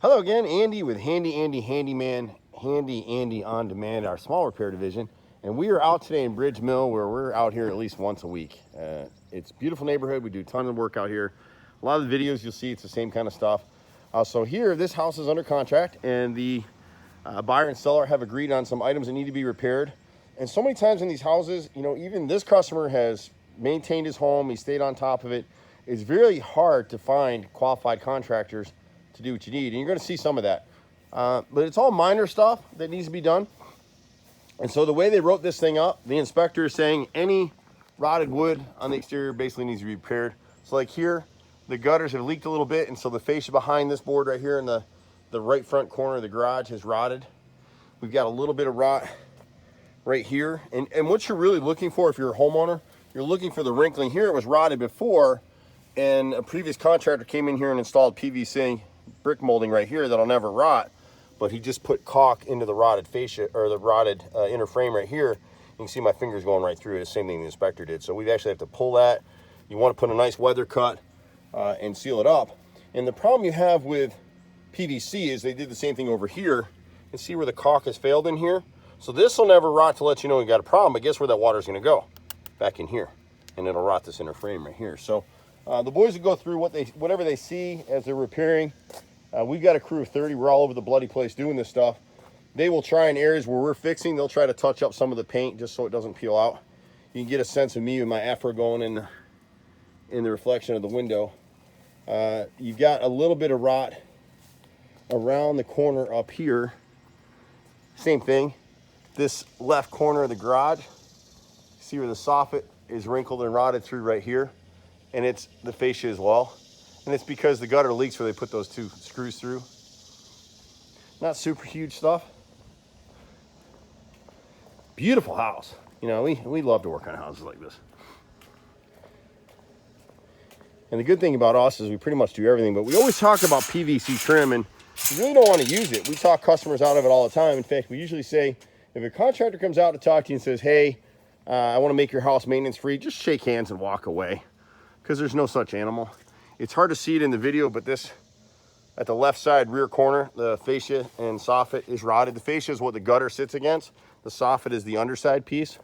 Hello again, Andy with Handy Andy Handyman, Handy Andy On Demand, our small repair division. And we are out today in Bridgemill, where we're out here at least once a week. It's a beautiful neighborhood. We do a ton of work out here. A lot of the videos you'll see, it's the same kind of stuff. So here, this house is under contract, and the buyer and seller have agreed on some items that need to be repaired. And so many times in these houses, you know, even this customer has maintained his home, he stayed on top of it. It's very hard to find qualified contractors to do what you need, and you're going to see some of that. But it's all minor stuff that needs to be done. And so the way they wrote this thing up, the inspector is saying any rotted wood on the exterior basically needs to be repaired. So like here, the gutters have leaked a little bit, and so the fascia behind this board right here in the right front corner of the garage has rotted. We've got a little bit of rot right here. And what you're really looking for if you're a homeowner, you're looking for the wrinkling. Here it was rotted before, and a previous contractor came in here and installed PVC brick molding right here that'll never rot, but he just put caulk into the rotted fascia, or the rotted inner frame right here. You can see my fingers going right through it. The same thing the inspector did. So we actually have to pull that. You want to put a nice weather cut and seal it up. And the problem you have with PVC is they did the same thing over here. And see where the caulk has failed in here? So this will never rot to let you know you got a problem, but guess where that water is going to go? Back in here. And it'll rot this inner frame right here. So the boys will go through whatever they see as they're repairing. We've got a crew of 30. We're all over the bloody place doing this stuff. They will try in areas where we're fixing. They'll try to touch up some of the paint just so it doesn't peel out. You can get a sense of me with my afro going in the reflection of the window. You've got a little bit of rot around the corner up here. Same thing. This left corner of the garage, see where the soffit is wrinkled and rotted through right here, and it's the fascia as well. And it's because the gutter leaks where they put those two screws through. Not super huge stuff. Beautiful house. You know, we love to work on houses like this. And the good thing about us is we pretty much do everything, but we always talk about PVC trim, and you really don't want to use it. We talk customers out of it all the time. In fact, we usually say, if a contractor comes out to talk to you and says, hey, I want to make your house maintenance free, just shake hands and walk away, because there's no such animal. It's hard to see it in the video, but this, at the left side rear corner, the fascia and soffit is rotted. The fascia is what the gutter sits against. The soffit is the underside piece.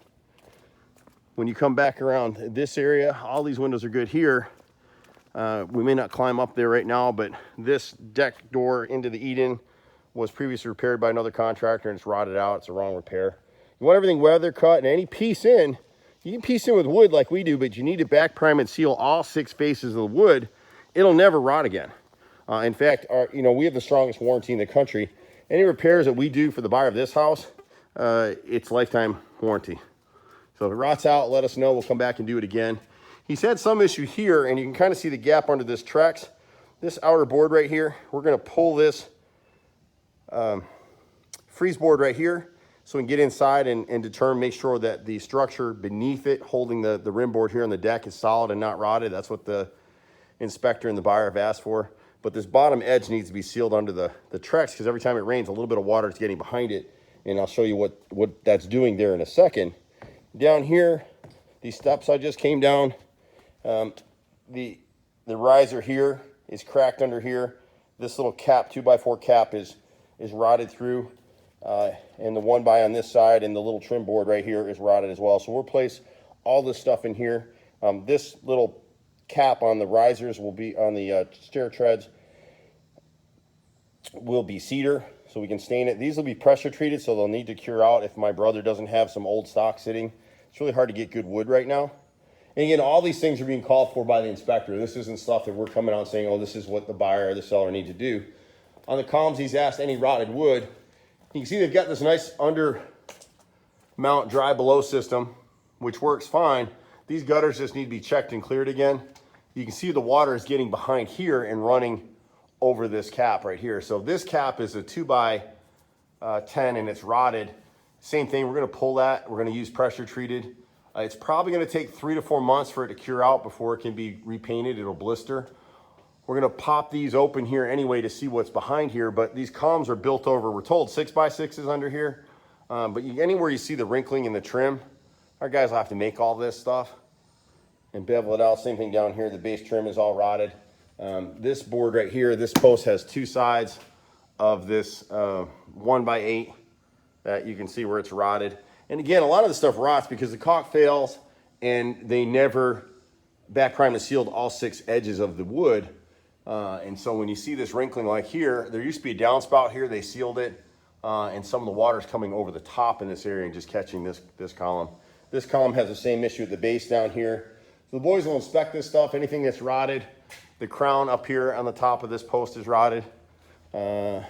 When you come back around this area, all these windows are good here. We may not climb up there right now, but this deck door into the Eden was previously repaired by another contractor, and it's rotted out. It's a wrong repair. You want everything weather cut, and any piece in, you can piece in with wood like we do, but you need to back prime and seal all 6 faces of the wood. It'll never rot again. In fact, we have the strongest warranty in the country. Any repairs that we do for the buyer of this house, it's lifetime warranty. So if it rots out, let us know. We'll come back and do it again. He's had some issue here, and you can kind of see the gap under this Trex. This outer board right here, we're going to pull this freeze board right here so we can get inside and determine, make sure that the structure beneath it, holding the rim board here on the deck, is solid and not rotted. That's what the inspector and the buyer have asked for. But this bottom edge needs to be sealed under the Trex, because every time it rains, a little bit of water is getting behind it, and I'll show you what that's doing there in a second. Down here, these steps I just came down, the riser here is cracked under here. This little cap, 2x4 cap, is rotted through, and the 1x on this side and the little trim board right here is rotted as well. So we'll place all this stuff in here. This little cap on the risers will be on the stair treads will be cedar, so we can stain it. These will be pressure treated, so they'll need to cure out if my brother doesn't have some old stock sitting. It's really hard to get good wood right now. And again, all these things are being called for by the inspector. This isn't stuff that we're coming out saying, oh, this is what the buyer or the seller need to do. On the columns, he's asked any rotted wood. You can see they've got this nice under mount dry below system, which works fine. These gutters just need to be checked and cleared again. You can see the water is getting behind here and running over this cap right here. So this cap is a 2x10 and it's rotted. Same thing, we're gonna pull that. We're gonna use pressure treated. It's probably gonna take 3 to 4 months for it to cure out before it can be repainted. It'll blister. We're gonna pop these open here anyway to see what's behind here, but these columns are built over, we're told 6x6s under here. But anywhere you see the wrinkling in the trim, our guys will have to make all this stuff and bevel it out. Same thing down here, the base trim is all rotted. This board right here, this post has 2 sides of this 1x8 that you can see where it's rotted. And again, a lot of the stuff rots because the caulk fails and they never back primed and sealed all 6 edges of the wood. And so when you see this wrinkling like here, there used to be a downspout here, they sealed it, and some of the water's coming over the top in this area and just catching this column. This column has the same issue at the base down here. So the boys will inspect this stuff, anything that's rotted. The crown up here on the top of this post is rotted. And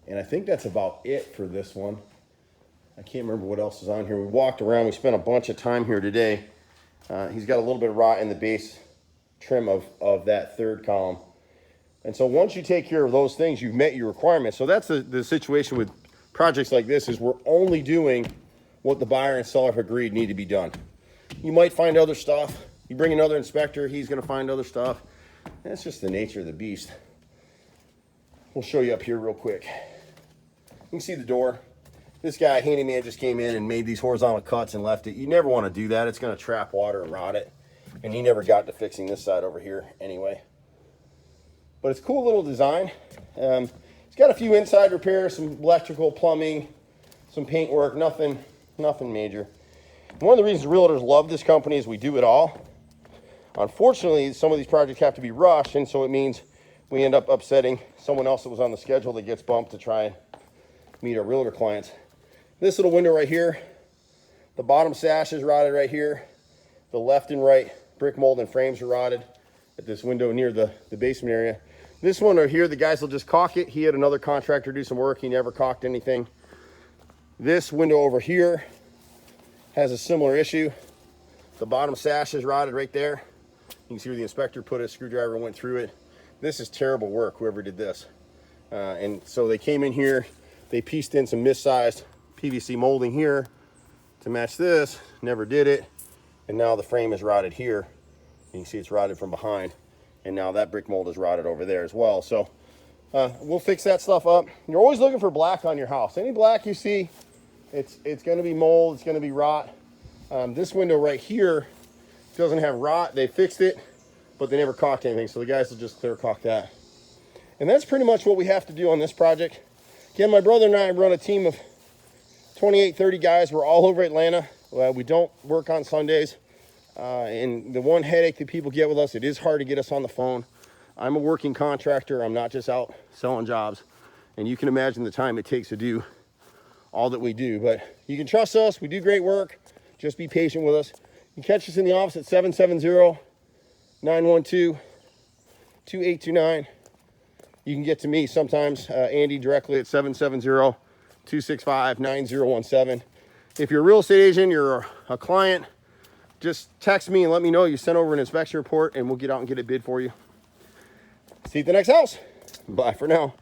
I think that's about it for this one. I can't remember what else is on here. We walked around, we spent a bunch of time here today. He's got a little bit of rot in the base trim of that 3rd column. And so once you take care of those things, you've met your requirements. So that's the situation with projects like this, is we're only doing what the buyer and seller have agreed need to be done. You might find other stuff. You bring another inspector, he's gonna find other stuff. That's just the nature of the beast. We'll show you up here real quick. You can see the door. This guy, handyman, just came in and made these horizontal cuts and left it. You never want to do that. It's going to trap water and rot it. And he never got to fixing this side over here anyway. But it's a cool little design. It's got a few inside repairs, some electrical, plumbing, some paint work, nothing major. One of the reasons realtors love this company is we do it all. Unfortunately, some of these projects have to be rushed, and so it means we end up upsetting someone else that was on the schedule that gets bumped to try and meet our realtor clients. This little window right here, the bottom sash is rotted right here. The left and right brick mold and frames are rotted at this window near the basement area. This one right here, the guys will just caulk it. He had another contractor do some work. He never caulked anything. This window over here has a similar issue. The bottom sash is rotted right there. You can see where the inspector put a screwdriver and went through it. This is terrible work, whoever did this. And so they came in here, they pieced in some missized PVC molding here to match this, never did it. And now the frame is rotted here. You can see it's rotted from behind. And now that brick mold is rotted over there as well. So we'll fix that stuff up. You're always looking for black on your house. Any black you see, it's gonna be mold, it's gonna be rot. This window right here doesn't have rot. They fixed it, but they never caulked anything. So the guys will just clear caulk that. And that's pretty much what we have to do on this project. Again, my brother and I run a team of 28, 30 guys. We're all over Atlanta. We don't work on Sundays. And the one headache that people get with us, it is hard to get us on the phone. I'm a working contractor. I'm not just out selling jobs. And you can imagine the time it takes to do all that we do. But you can trust us. We do great work. Just be patient with us. You can catch us in the office at 770-912-2829. You can get to me sometimes, Andy, directly at 770-265-9017. If you're a real estate agent, you're a client, just text me and let me know you sent over an inspection report and we'll get out and get it bid for you. See you at the next house. Bye for now.